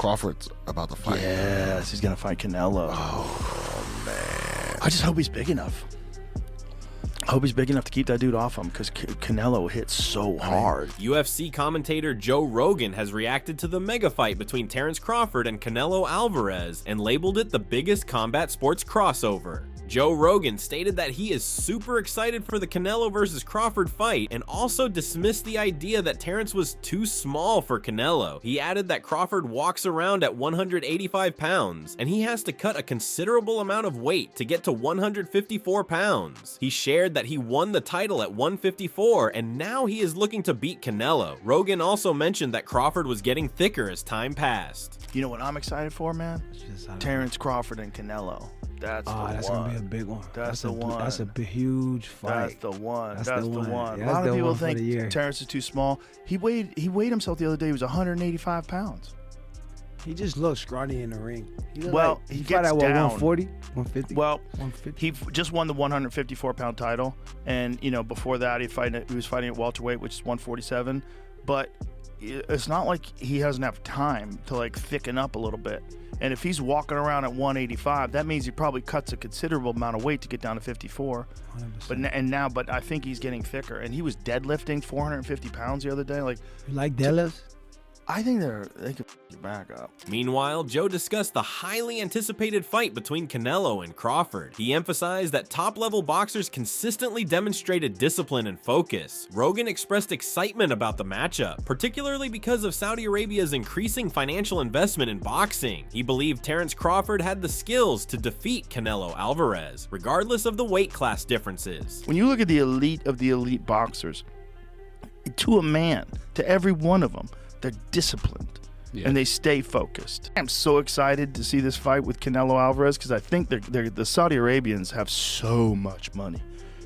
Crawford's about to fight. Yes, he's gonna fight Canelo. Oh man! I just hope he's big enough. I hope he's big enough to keep that dude off him, because Canelo hits so hard. UFC commentator Joe Rogan has reacted to the mega fight between Terence Crawford and Canelo Alvarez and labeled it the biggest combat sports crossover. Joe Rogan stated that he is super excited for the Canelo versus Crawford fight and also dismissed the idea that Terence was too small for Canelo. He added that Crawford walks around at 185 pounds and he has to cut a considerable amount of weight to get to 154 pounds. He shared that he won the title at 154 and now he is looking to beat Canelo. Rogan also mentioned that Crawford was getting thicker as time passed. You know what I'm excited for, man? Terence Crawford and Canelo. That's the one. That's gonna be a big one. That's the one. That's a big, huge fight. That's the one. That's the one. one. Yeah, a lot of people think the Terence is too small. He weighed himself the other day. He was 185 pounds. He just looks scrawny in the ring. Well, he gets at what, down. 140, 150. Well, 150. he just won the 154-pound title, and before that he was fighting at welterweight, which is 147. But it's not like he doesn't have time to like thicken up a little bit. And if he's walking around at 185, that means he probably cuts a considerable amount of weight to get down to 54. 100%. But I think he's getting thicker. And he was deadlifting 450 pounds the other day. Like, you like deadlifts? I think they could f your back up. Meanwhile, Joe discussed the highly anticipated fight between Canelo and Crawford. He emphasized that top-level boxers consistently demonstrated discipline and focus. Rogan expressed excitement about the matchup, particularly because of Saudi Arabia's increasing financial investment in boxing. He believed Terence Crawford had the skills to defeat Canelo Alvarez, regardless of the weight class differences. When you look at the elite of the elite boxers, to a man, to every one of them, they're disciplined and they stay focused. I'm so excited to see this fight with Canelo Alvarez because I think the Saudi Arabians have so much money.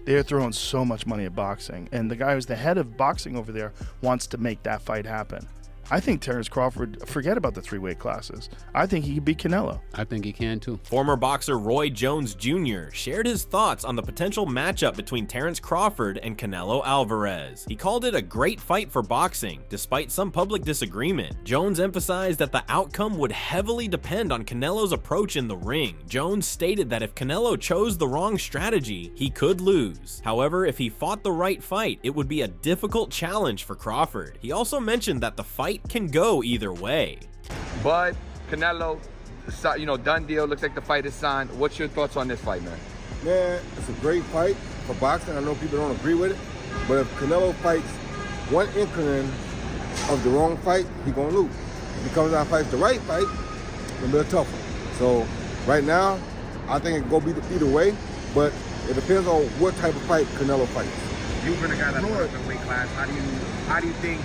They're throwing so much money at boxing, and the guy who's the head of boxing over there wants to make that fight happen. I think Terence Crawford, forget about the 3 weight classes. I think he could beat Canelo. I think he can too. Former boxer Roy Jones Jr. shared his thoughts on the potential matchup between Terence Crawford and Canelo Alvarez. He called it a great fight for boxing, despite some public disagreement. Jones emphasized that the outcome would heavily depend on Canelo's approach in the ring. Jones stated that if Canelo chose the wrong strategy, he could lose. However, if he fought the right fight, it would be a difficult challenge for Crawford. He also mentioned that the fight can go either way. But Canelo, done deal. Looks like the fight is signed. What's your thoughts on this fight, man? Man, it's a great fight for boxing. I know people don't agree with it, but if Canelo fights one inkling of the wrong fight, he's gonna lose. If he comes out and fights the right fight, it's gonna be a tough one. So right now, I think it can go either way, but it depends on what type of fight Canelo fights. You've been a guy that works in weight class. How do you think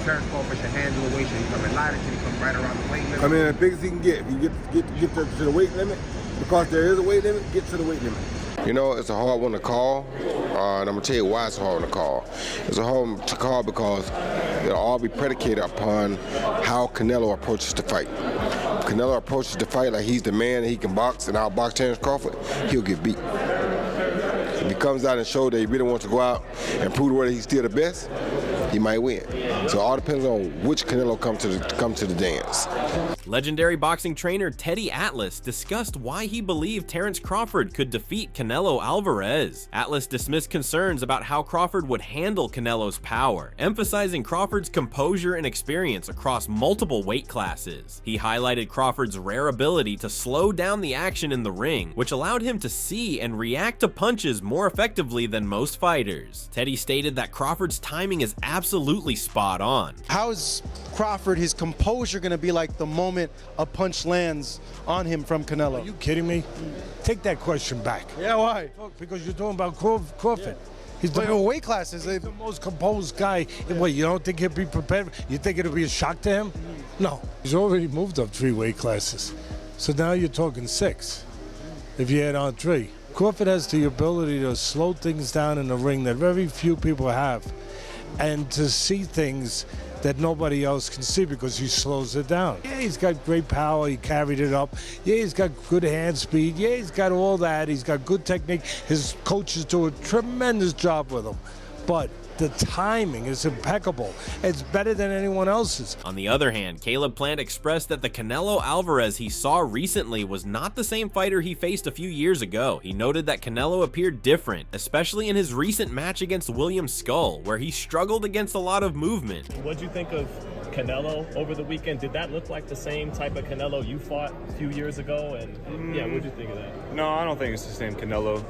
Terence Crawford should handle the weight? Should he come in lighter? Should he come right around the weight limit? Come in as big as he can get. If you get to the weight limit, because there is a weight limit, get to the weight limit. You know, it's a hard one to call, and I'm gonna tell you why it's a hard one to call. It's a hard one to call because it'll all be predicated upon how Canelo approaches the fight. If Canelo approaches the fight like he's the man and he can box and outbox Terence Crawford, he'll get beat. If he comes out and shows that he really wants to go out and prove whether he's still the best, he might win. So it all depends on which Canelo come to the dance. Legendary boxing trainer Teddy Atlas discussed why he believed Terence Crawford could defeat Canelo Alvarez. Atlas dismissed concerns about how Crawford would handle Canelo's power, emphasizing Crawford's composure and experience across multiple weight classes. He highlighted Crawford's rare ability to slow down the action in the ring, which allowed him to see and react to punches more effectively than most fighters. Teddy stated that Crawford's timing is absolutely spot on. How is Crawford, his composure, going to be like the moment a punch lands on him from Canelo? Are you kidding me? Take that question back. Yeah, why? Because you're talking about Crawford. Yeah. He's the weight classes. He's the most composed guy. Yeah. What, you don't think he'll be prepared? You think it'll be a shock to him? No. He's already moved up 3 weight classes. So now you're talking 6 if you add on 3. Crawford has the ability to slow things down in the ring that very few people have, and to see things that nobody else can see because he slows it down. Yeah, he's got great power. He carried it up. Yeah, he's got good hand speed. Yeah, he's got all that. He's got good technique. His coaches do a tremendous job with him. But The timing is impeccable. It's better than anyone else's. On the other hand, Caleb Plant expressed that the Canelo Alvarez he saw recently was not the same fighter he faced a few years ago. He noted that Canelo appeared different, especially in his recent match against William Skull, where he struggled against a lot of movement. What'd you think of Canelo over the weekend? Did that look like the same type of Canelo you fought a few years ago? And yeah, what'd you think of that? No, I don't think it's the same Canelo.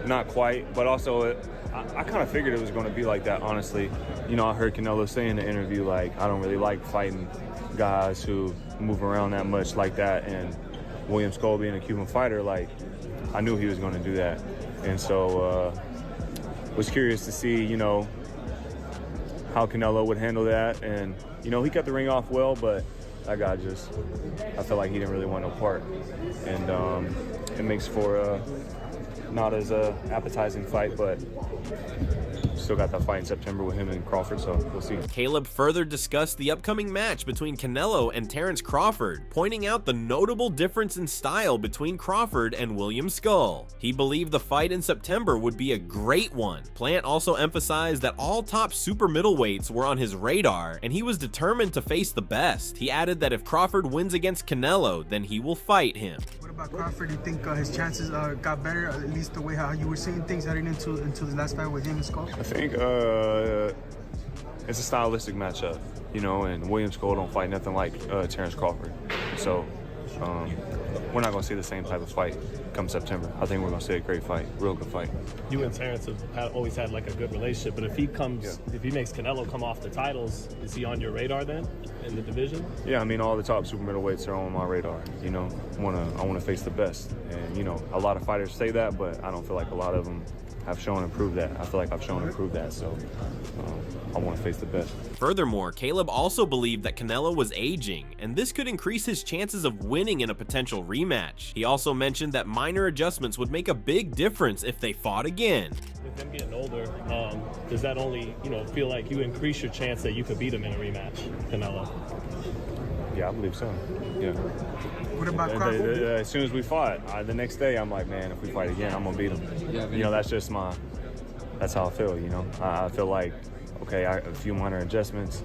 Not quite, but also I kind of figured it was going to be like that, honestly. You know, I heard Canelo say in the interview, like, I don't really like fighting guys who move around that much like that. And William Skull being a Cuban fighter, like, I knew he was going to do that. And so was curious to see, you know, how Canelo would handle that. And, you know, he kept the ring off well, but that guy just, I felt like he didn't really want no part. And it makes for not as appetizing fight, but still got that fight in September with him and Crawford, so we'll see. Caleb further discussed the upcoming match between Canelo and Terence Crawford, pointing out the notable difference in style between Crawford and William Skull. He believed the fight in September would be a great one. Plant also emphasized that all top super middleweights were on his radar, and he was determined to face the best. He added that if Crawford wins against Canelo, then he will fight him. What about Crawford? Do you think his chances got better, at least the way how you were seeing things heading into the last fight with him and Skull? I think it's a stylistic matchup, you know, and William Skull don't fight nothing like Terence Crawford. So we're not going to see the same type of fight come September. I think we're going to see a great fight, real good fight. You and Terence have always had like a good relationship, but if he makes Canelo come off the titles, is he on your radar then in the division? Yeah, I mean, all the top super middleweights are on my radar, you know. I want to face the best. And, you know, a lot of fighters say that, but I don't feel like a lot of them have shown and proved that. I feel like I've shown and proved that, so I want to face the best. Furthermore, Caleb also believed that Canelo was aging, and this could increase his chances of winning in a potential rematch. He also mentioned that minor adjustments would make a big difference if they fought again. With him getting older, does that only, you know, feel like you increase your chance that you could beat him in a rematch, Canelo? Yeah, I believe so. Yeah. What about Crawford? As soon as we fought, the next day, I'm like, man, if we fight again, I'm gonna beat him. Yeah, you know, that's how I feel. You know, I feel like, okay, a few minor adjustments,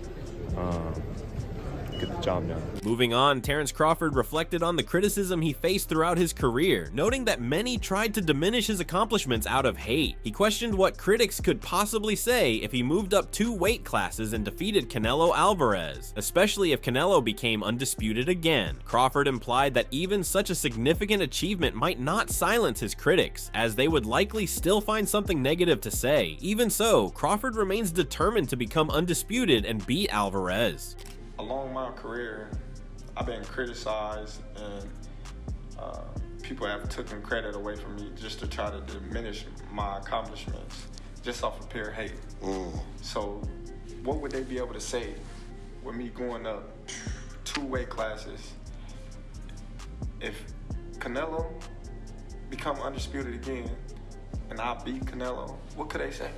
get the job done. Moving on, Terence Crawford reflected on the criticism he faced throughout his career, noting that many tried to diminish his accomplishments out of hate. He questioned what critics could possibly say if he moved up 2 weight classes and defeated Canelo Alvarez, especially if Canelo became undisputed again. Crawford implied that even such a significant achievement might not silence his critics, as they would likely still find something negative to say. Even so, Crawford remains determined to become undisputed and beat Alvarez. Along my career, I've been criticized and people have taken credit away from me just to try to diminish my accomplishments just off of pure hate. So what would they be able to say with me going up 2 weight classes? If Canelo become undisputed again and I beat Canelo, what could they say?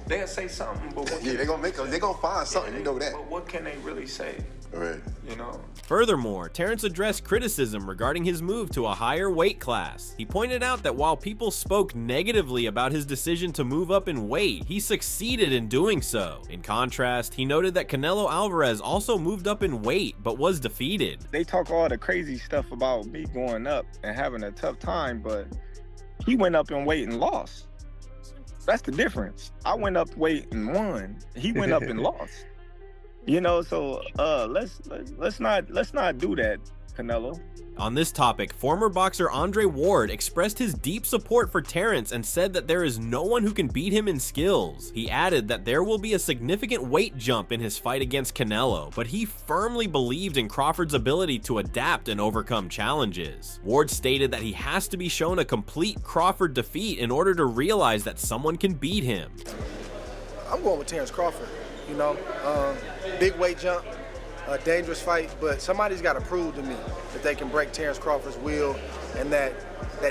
They'll say something, but what they're gonna find something, you know that. But what can they really say? Right. You know? Furthermore, Terence addressed criticism regarding his move to a higher weight class. He pointed out that while people spoke negatively about his decision to move up in weight, he succeeded in doing so. In contrast, he noted that Canelo Alvarez also moved up in weight, but was defeated. They talk all the crazy stuff about me going up and having a tough time, but he went up in weight and lost. That's the difference. I went up weight and won. He went up and lost. You know, so let's not do that, Canelo. On this topic, former boxer Andre Ward expressed his deep support for Terence and said that there is no one who can beat him in skills. He added that there will be a significant weight jump in his fight against Canelo, but he firmly believed in Crawford's ability to adapt and overcome challenges. Ward stated that he has to be shown a complete Crawford defeat in order to realize that someone can beat him. I'm going with Terence Crawford, you know, big weight jump. A dangerous fight, but somebody's got to prove to me that they can break Terence Crawford's will and that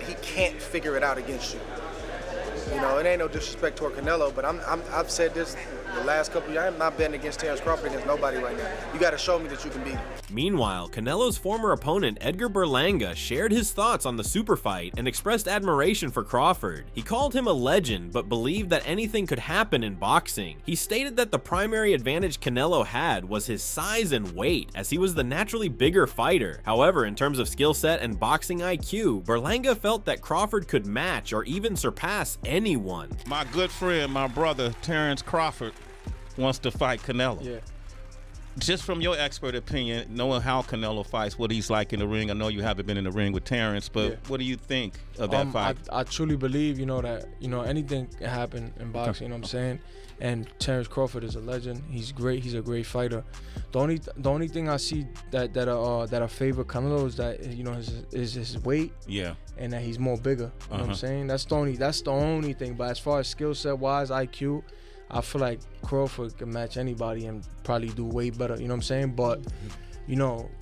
he can't figure it out against you. You know, it ain't no disrespect toward Canelo, but I've said this The last couple years, I'm not betting against Terrence Crawford against nobody right now. You got to show me that you can beat him. Meanwhile, Canelo's former opponent Edgar Berlanga shared his thoughts on the super fight and expressed admiration for Crawford. He called him a legend, but believed that anything could happen in boxing. He stated that the primary advantage Canelo had was his size and weight, as he was the naturally bigger fighter. However, in terms of skill set and boxing IQ, Berlanga felt that Crawford could match or even surpass anyone. My good friend, my brother, Terrence Crawford, wants to fight Canelo. Yeah. Just from your expert opinion, knowing how Canelo fights, what he's like in the ring, I know you haven't been in the ring with Terrence, but what do you think of that fight? I truly believe, that, anything can happen in boxing, you know what I'm saying? And Terrence Crawford is a legend. He's great. He's a great fighter. The only thing I see that I favor Canelo is that, his weight. Yeah. And that he's more bigger. You know what I'm saying? That's the only thing. But as far as skill set wise, IQ, I feel like Crawford can match anybody and probably do way better, you know what I'm saying? But,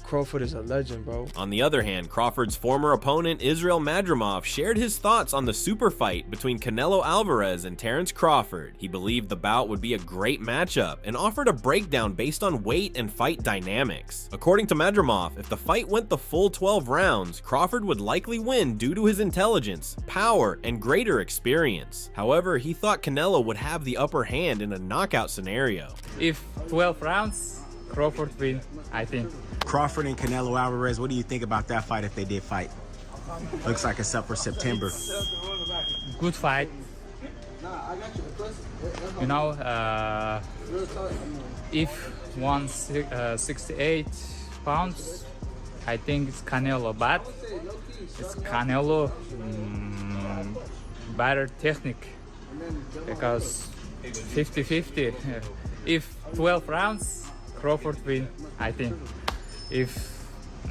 Crawford is a legend, bro. On the other hand, Crawford's former opponent Israel Madramoff shared his thoughts on the super fight between Canelo Alvarez and Terrence Crawford. He believed the bout would be a great matchup and offered a breakdown based on weight and fight dynamics. According to Madramoff, if the fight went the full 12 rounds, Crawford would likely win due to his intelligence, power, and greater experience. However, he thought Canelo would have the upper hand in a knockout scenario. If 12 rounds, Crawford win, I think. Crawford and Canelo Alvarez, what do you think about that fight if they did fight? Looks like it's up for September. Good fight. If 168 pounds, I think it's Canelo, but it's Canelo better technique because 50-50. If 12 rounds, Crawford win, I think. If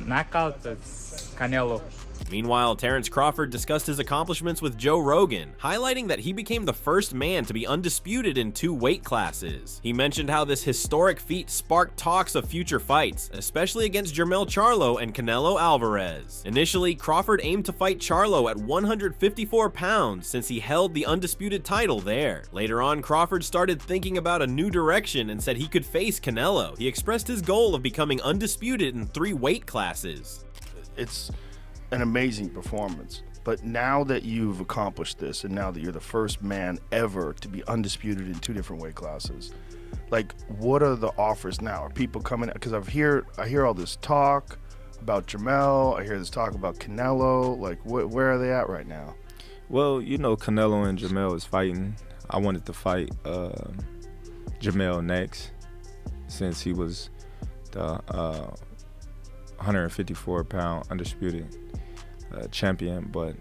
knockout, it's Canelo. Meanwhile, Terrence Crawford discussed his accomplishments with Joe Rogan, highlighting that he became the first man to be undisputed in 2 weight classes. He mentioned how this historic feat sparked talks of future fights, especially against Jermell Charlo and Canelo Alvarez. Initially, Crawford aimed to fight Charlo at 154 pounds since he held the undisputed title there. Later on, Crawford started thinking about a new direction and said he could face Canelo. He expressed his goal of becoming undisputed in 3 weight classes. It's an amazing performance, but now that you've accomplished this and now that you're the first man ever to be undisputed in 2 different weight classes, like, what are the offers now? Are people coming? Because I hear all this talk about Jermell, I hear this talk about Canelo. Like, where are they at right now? Well, Canelo and Jermell is fighting. I wanted to fight Jermell next, since he was the 154-pound undisputed champion, but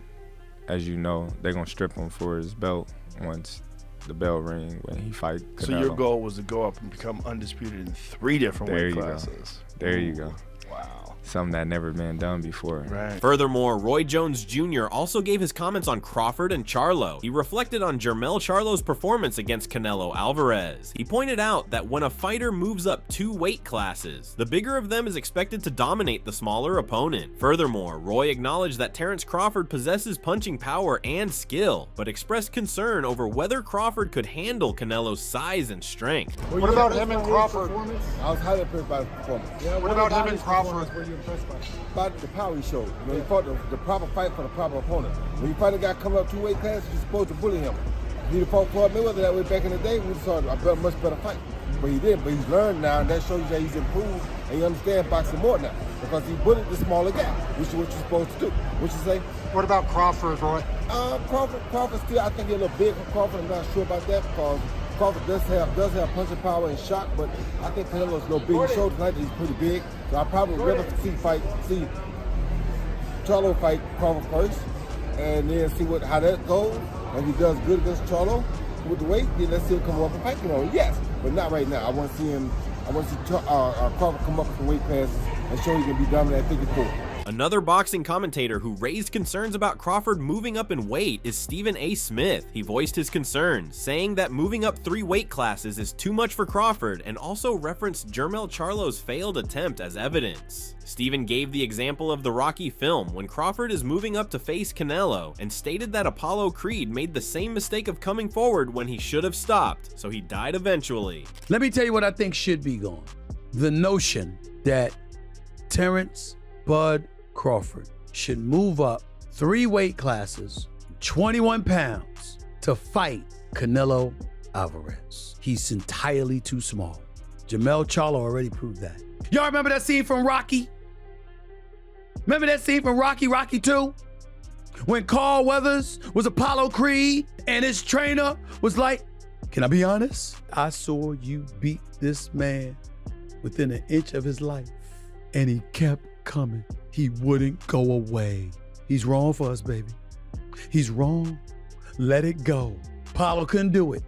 as you know, they're gonna strip him for his belt once the bell ring when he fight Canelo. So your goal was to go up and become undisputed in 3 different weight classes. There you go. Wow. Something that never been done before. Right. Furthermore, Roy Jones Jr. also gave his comments on Crawford and Charlo. He reflected on Jermell Charlo's performance against Canelo Alvarez. He pointed out that when a fighter moves up 2 weight classes, the bigger of them is expected to dominate the smaller opponent. Furthermore, Roy acknowledged that Terrence Crawford possesses punching power and skill, but expressed concern over whether Crawford could handle Canelo's size and strength. What about him and Crawford? I was highly impressed by his performance. Yeah, what about him and Crawford? About the power he showed. He fought the proper fight for the proper opponent. When you fight a guy coming up 2 weight classes, you're supposed to bully him. If he'd fought Floyd Mayweather that way back in the day, we'd have saw a much better fight. But he didn't. But he's learned now, and that shows you that he's improved, and he understands boxing more now. Because he bullied the smaller guy, which is what you're supposed to do. What you say? What about Crawford, Roy? Crawford still, I think he's a little big for Crawford. I'm not sure about that because Crawford does have punching power and shot, but I think Canelo's a little big. He showed tonight that he's pretty big. So I probably would rather see Charlo fight Crawford first, and then see how that goes. And if he does good against Charlo with the weight, then let's see him come up and fight Canelo. Yes, but not right now. I want to see Crawford come up with some weight classes and show he can be dominant at 54. Another boxing commentator who raised concerns about Crawford moving up in weight is Stephen A. Smith. He voiced his concerns, saying that moving up 3 weight classes is too much for Crawford, and also referenced Jermell Charlo's failed attempt as evidence. Stephen gave the example of the Rocky film when Crawford is moving up to face Canelo, and stated that Apollo Creed made the same mistake of coming forward when he should have stopped, so he died eventually. Let me tell you what I think should be gone. The notion that Terrence Bud Crawford should move up 3 weight classes, 21 pounds, to fight Canelo Alvarez. He's entirely too small. Jermell Charlo already proved that. Y'all remember that scene from Rocky? Remember that scene from Rocky 2? When Carl Weathers was Apollo Creed and his trainer was like, can I be honest? I saw you beat this man within an inch of his life, and he kept coming. He wouldn't go away. He's wrong for us, baby. He's wrong. Let it go. Apollo couldn't do it.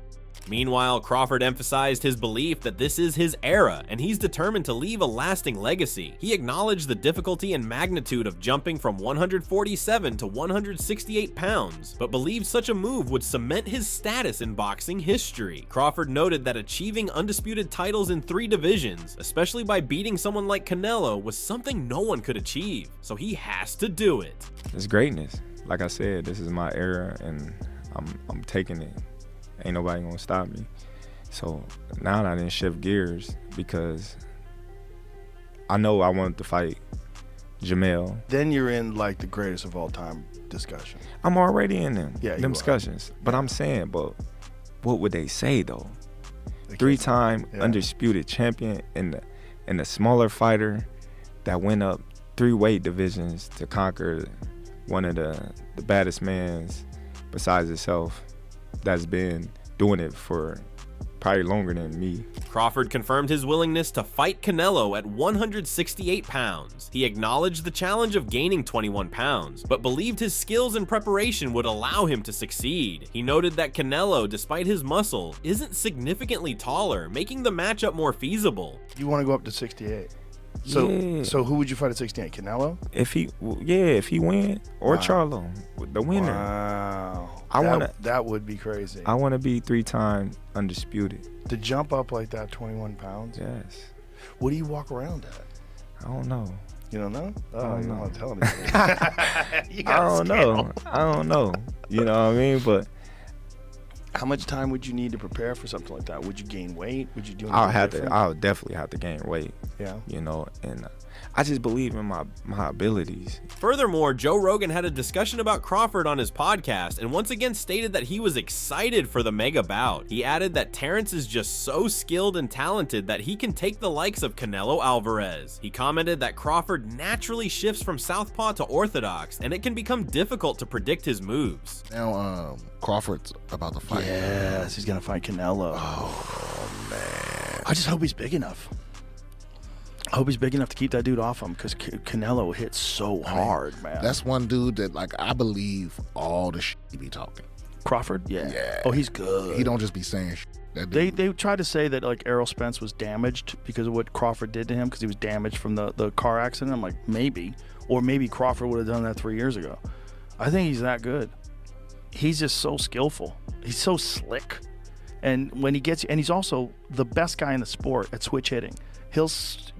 Meanwhile, Crawford emphasized his belief that this is his era, and he's determined to leave a lasting legacy. He acknowledged the difficulty and magnitude of jumping from 147 to 168 pounds, but believed such a move would cement his status in boxing history. Crawford noted that achieving undisputed titles in 3 divisions, especially by beating someone like Canelo, was something no one could achieve, so he has to do it. It's greatness. Like I said, this is my era, and I'm taking it. Ain't nobody gonna stop me. So now I didn't shift gears because I know I wanted to fight Jermell. Then you're in like the greatest of all time discussion. I'm already in them discussions. But I'm saying, but what would they say though? 3-time undisputed champion and the smaller fighter that went up 3 weight divisions to conquer one of the baddest mans besides himself that's been doing it for probably longer than me. Crawford confirmed his willingness to fight Canelo at 168 pounds. He acknowledged the challenge of gaining 21 pounds, but believed his skills and preparation would allow him to succeed. He noted that Canelo, despite his muscle, isn't significantly taller, making the matchup more feasible. You want to go up to 68? So who would you fight at 68? Canelo? If he win, or Charlo, the winner. Wow. That would be crazy. I want to be 3-time undisputed. To jump up like that, 21 pounds? Yes. What do you walk around at? I don't know. You don't know? Oh, you don't want to tell me. I don't know. You know what I mean? But how much time would you need to prepare for something like that? Would you gain weight? Would you do anything different? I would definitely have to gain weight. Yeah. You know, and I just believe in my abilities. Furthermore, Joe Rogan had a discussion about Crawford on his podcast and once again stated that he was excited for the mega bout. He added that Terrence is just so skilled and talented that he can take the likes of Canelo Alvarez. He commented that Crawford naturally shifts from southpaw to orthodox, and it can become difficult to predict his moves. Now, Crawford's about to fight. Yes, he's gonna fight Canelo. Oh man! I just hope he's big enough. I hope he's big enough to keep that dude off him, because Canelo hits so hard, man. That's one dude that, like, I believe all the shit he be talking. Crawford? Yeah. Oh, he's good. He don't just be saying shit. They tried to say that like Errol Spence was damaged because of what Crawford did to him, because he was damaged from the car accident. I'm like, maybe. Or maybe Crawford would have done that 3 years ago. I think he's that good. He's just so skillful. He's so slick. And when he gets, and he's also the best guy in the sport at switch hitting. He'll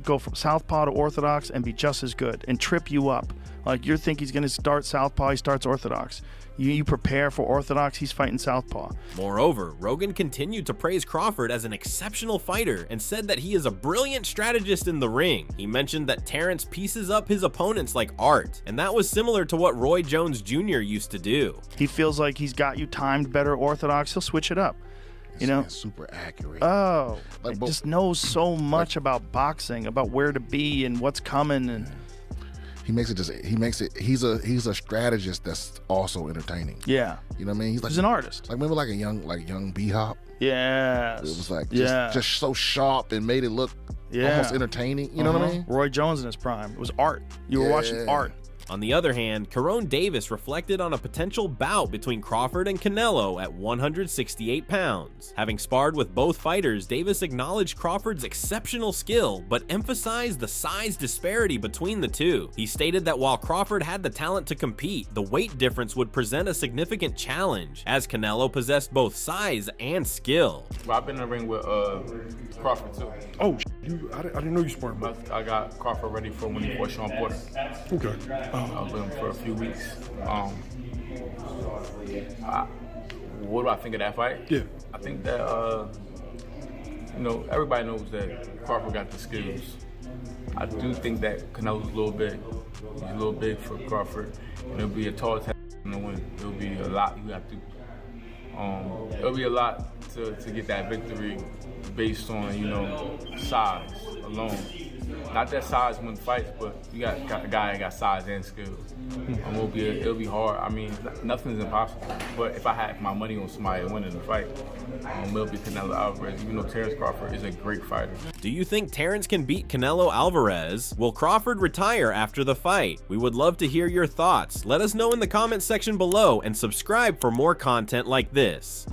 go from southpaw to orthodox and be just as good and trip you up. Like, you think he's going to start southpaw, he starts orthodox. You prepare for orthodox, he's fighting southpaw. Moreover, Rogan continued to praise Crawford as an exceptional fighter and said that he is a brilliant strategist in the ring. He mentioned that Terrence pieces up his opponents like art, and that was similar to what Roy Jones Jr. used to do. He feels like he's got you timed better orthodox, he'll switch it up. You know, super accurate. Oh, like, just knows so much about boxing, about where to be and what's coming, and he's a strategist that's also entertaining. Yeah, you know what I mean. He's an artist. Like, remember, like a young B-Hop. Yes, it was like just so sharp and made it look almost entertaining. You know what I mean? Roy Jones in his prime. It was art. You were watching art. On the other hand, Caron Davis reflected on a potential bout between Crawford and Canelo at 168 pounds. Having sparred with both fighters, Davis acknowledged Crawford's exceptional skill, but emphasized the size disparity between the two. He stated that while Crawford had the talent to compete, the weight difference would present a significant challenge, as Canelo possessed both size and skill. Well, I've been in the ring with Crawford too. Oh, I didn't know you sparred. I got Crawford ready for when he fought Sean Porter. Okay. I've been for a few weeks. What do I think of that fight? Yeah. I think that everybody knows that Crawford got the skills. I do think that Canelo's a little big. He's a little big for Crawford, and it'll be a tall task to win. It'll be a lot you have to. It'll be a lot to get that victory based on size alone. Not that size wins fights, but you got a guy that got size and skills. It'll be hard. I mean, nothing's impossible. But if I had my money on somebody winning the fight, it'll be Canelo Alvarez. Even though Terence Crawford is a great fighter. Do you think Terence can beat Canelo Alvarez? Will Crawford retire after the fight? We would love to hear your thoughts. Let us know in the comments section below and subscribe for more content like this.